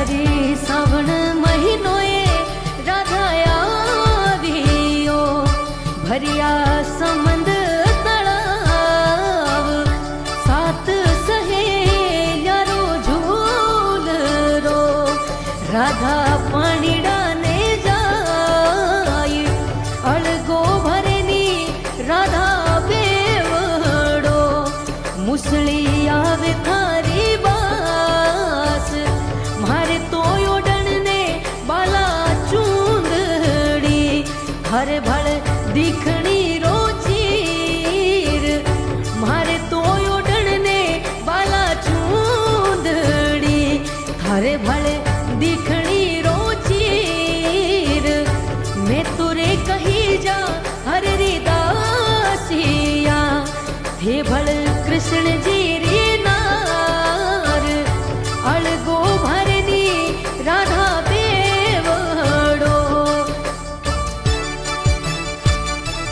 हरे सावण महीनो राधा आवियो भरिया समंद तलाव सात सहेल्या रो झूल रो राधा पाणीड़ा ने जाय अळगो भरेनी राधा बेवड़ो मुसली आवे थारी बास मारे तो ओडन ने बाला चूंदड़ी हरे भल दिखणी रोचीर मारे तो ओडन ने बाला चूंदड़ी हरे भल दिख